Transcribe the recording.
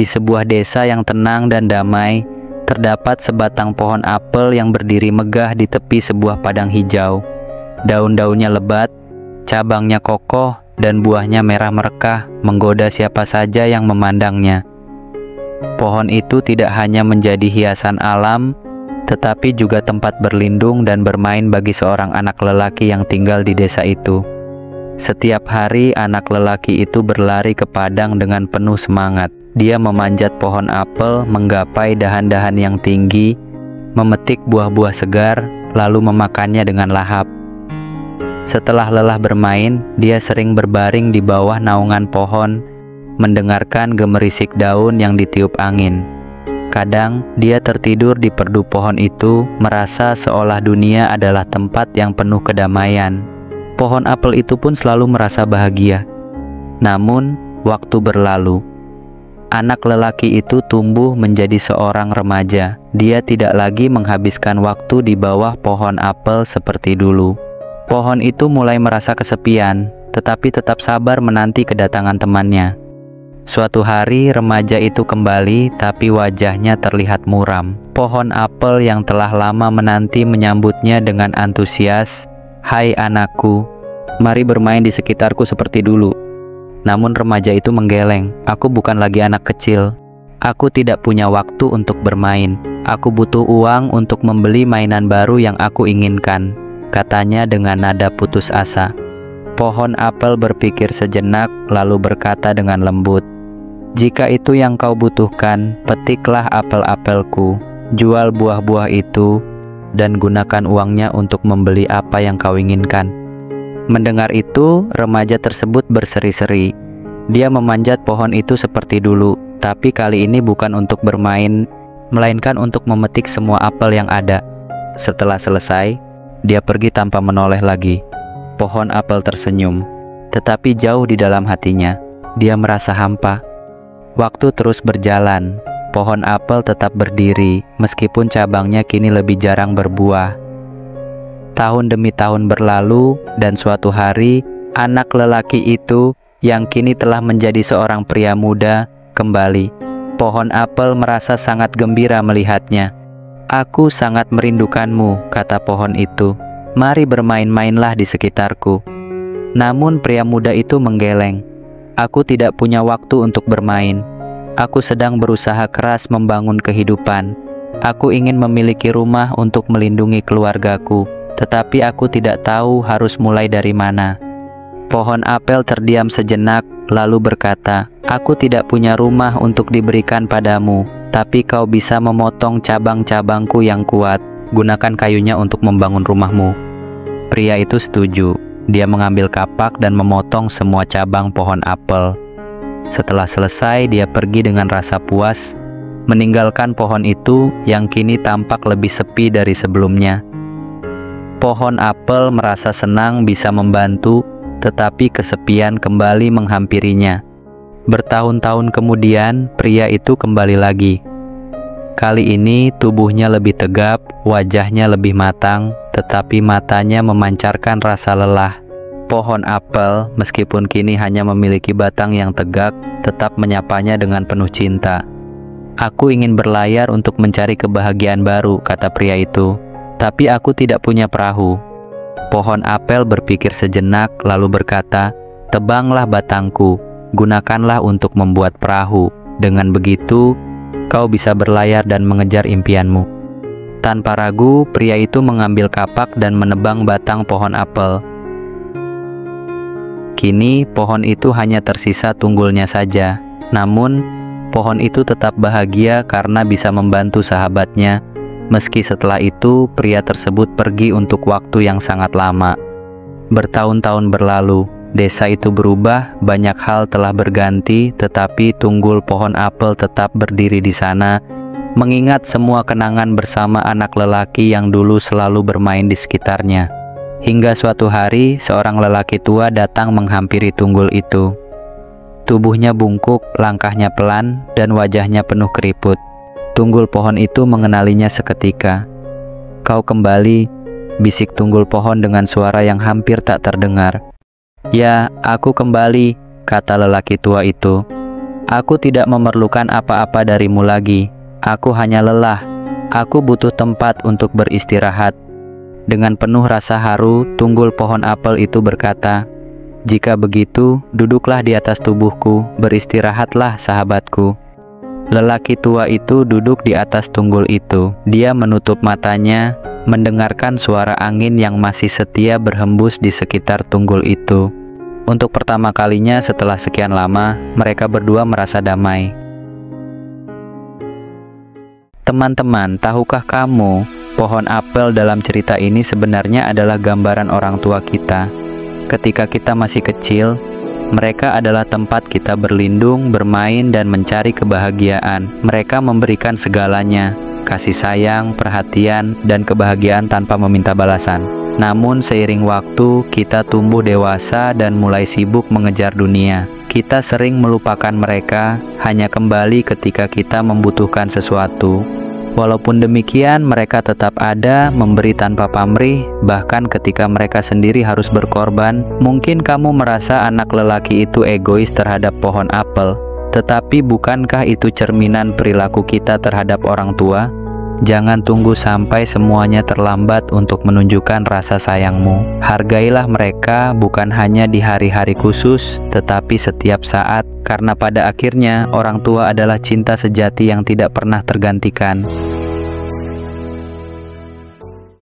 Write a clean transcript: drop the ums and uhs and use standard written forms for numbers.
Di sebuah desa yang tenang dan damai, terdapat sebatang pohon apel yang berdiri megah di tepi sebuah padang hijau. Daun-daunnya lebat, cabangnya kokoh, dan buahnya merah merekah menggoda siapa saja yang memandangnya. Pohon itu tidak hanya menjadi hiasan alam, tetapi juga tempat berlindung dan bermain bagi seorang anak lelaki yang tinggal di desa itu. Setiap hari anak lelaki itu berlari ke padang dengan penuh semangat. Dia memanjat pohon apel, menggapai dahan-dahan yang tinggi, memetik buah-buah segar, lalu memakannya dengan lahap. Setelah lelah bermain, dia sering berbaring di bawah naungan pohon, mendengarkan gemerisik daun yang ditiup angin. Kadang, dia tertidur di perdu pohon itu, merasa seolah dunia adalah tempat yang penuh kedamaian. Pohon apel itu pun selalu merasa bahagia. Namun, waktu berlalu. Anak lelaki itu tumbuh menjadi seorang remaja. Dia tidak lagi menghabiskan waktu di bawah pohon apel seperti dulu. Pohon itu mulai merasa kesepian, tetapi tetap sabar menanti kedatangan temannya. Suatu hari remaja itu kembali, tapi wajahnya terlihat muram. Pohon apel yang telah lama menanti menyambutnya dengan antusias. "Hai anakku, mari bermain di sekitarku seperti dulu." Namun remaja itu menggeleng. "Aku bukan lagi anak kecil. Aku tidak punya waktu untuk bermain. Aku butuh uang untuk membeli mainan baru yang aku inginkan," katanya dengan nada putus asa. Pohon apel berpikir sejenak, lalu berkata dengan lembut, "Jika itu yang kau butuhkan, petiklah apel-apelku, jual buah-buah itu, dan gunakan uangnya untuk membeli apa yang kau inginkan." Mendengar itu, remaja tersebut berseri-seri. Dia memanjat pohon itu seperti dulu, tapi kali ini bukan untuk bermain, melainkan untuk memetik semua apel yang ada. Setelah selesai, dia pergi tanpa menoleh lagi. Pohon apel tersenyum, tetapi jauh di dalam hatinya, dia merasa hampa. Waktu terus berjalan. Pohon apel tetap berdiri, meskipun cabangnya kini lebih jarang berbuah. Tahun demi tahun berlalu, dan suatu hari, anak lelaki itu yang kini telah menjadi seorang pria muda kembali. Pohon apel merasa sangat gembira melihatnya. "Aku sangat merindukanmu," kata pohon itu. "Mari bermain-mainlah di sekitarku." Namun pria muda itu menggeleng. "Aku tidak punya waktu untuk bermain. Aku sedang berusaha keras membangun kehidupan. Aku ingin memiliki rumah untuk melindungi keluargaku, tetapi aku tidak tahu harus mulai dari mana." Pohon apel terdiam sejenak, lalu berkata, "Aku tidak punya rumah untuk diberikan padamu, tapi kau bisa memotong cabang-cabangku yang kuat. Gunakan kayunya untuk membangun rumahmu." Pria itu setuju. Dia mengambil kapak dan memotong semua cabang pohon apel. Setelah selesai, dia pergi dengan rasa puas, meninggalkan pohon itu yang kini tampak lebih sepi dari sebelumnya. Pohon apel merasa senang bisa membantu, tetapi kesepian kembali menghampirinya. Bertahun-tahun kemudian, pria itu kembali lagi. Kali ini tubuhnya lebih tegap, wajahnya lebih matang, tetapi matanya memancarkan rasa lelah. Pohon apel, meskipun kini hanya memiliki batang yang tegak, tetap menyapanya dengan penuh cinta. "Aku ingin berlayar untuk mencari kebahagiaan baru," kata pria itu. "Tapi aku tidak punya perahu." Pohon apel berpikir sejenak, lalu berkata, "Tebanglah batangku, gunakanlah untuk membuat perahu. Dengan begitu, kau bisa berlayar dan mengejar impianmu." Tanpa ragu, pria itu mengambil kapak dan menebang batang pohon apel. Kini, pohon itu hanya tersisa tunggulnya saja. Namun, pohon itu tetap bahagia karena bisa membantu sahabatnya. Meski setelah itu, pria tersebut pergi untuk waktu yang sangat lama. Bertahun-tahun berlalu, desa itu berubah, banyak hal telah berganti, tetapi tunggul pohon apel tetap berdiri di sana, mengingat semua kenangan bersama anak lelaki yang dulu selalu bermain di sekitarnya. Hingga suatu hari, seorang lelaki tua datang menghampiri tunggul itu. Tubuhnya bungkuk, langkahnya pelan, dan wajahnya penuh keriput. Tunggul pohon itu mengenalinya seketika. "Kau kembali," bisik tunggul pohon dengan suara yang hampir tak terdengar. "Ya, aku kembali," kata lelaki tua itu. Aku tidak memerlukan apa-apa darimu lagi. Aku hanya lelah. Aku butuh tempat untuk beristirahat." Dengan penuh rasa haru, tunggul pohon apel itu berkata, "Jika begitu, duduklah di atas tubuhku, beristirahatlah sahabatku." Lelaki tua itu duduk di atas tunggul itu. Dia menutup matanya, mendengarkan suara angin yang masih setia berhembus di sekitar tunggul itu. Untuk pertama kalinya setelah sekian lama, mereka berdua merasa damai. Teman-teman, tahukah kamu, pohon apel dalam cerita ini sebenarnya adalah gambaran orang tua kita. Ketika kita masih kecil, mereka adalah tempat kita berlindung, bermain, dan mencari kebahagiaan. Mereka memberikan segalanya, kasih sayang, perhatian, dan kebahagiaan tanpa meminta balasan. Namun seiring waktu, kita tumbuh dewasa dan mulai sibuk mengejar dunia. Kita sering melupakan mereka, hanya kembali ketika kita membutuhkan sesuatu. Walaupun demikian, mereka tetap ada, memberi tanpa pamrih, bahkan ketika mereka sendiri harus berkorban. Mungkin kamu merasa anak lelaki itu egois terhadap pohon apel, tetapi bukankah itu cerminan perilaku kita terhadap orang tua? Jangan tunggu sampai semuanya terlambat untuk menunjukkan rasa sayangmu. Hargailah mereka bukan hanya di hari-hari khusus, tetapi setiap saat, karena pada akhirnya orang tua adalah cinta sejati yang tidak pernah tergantikan.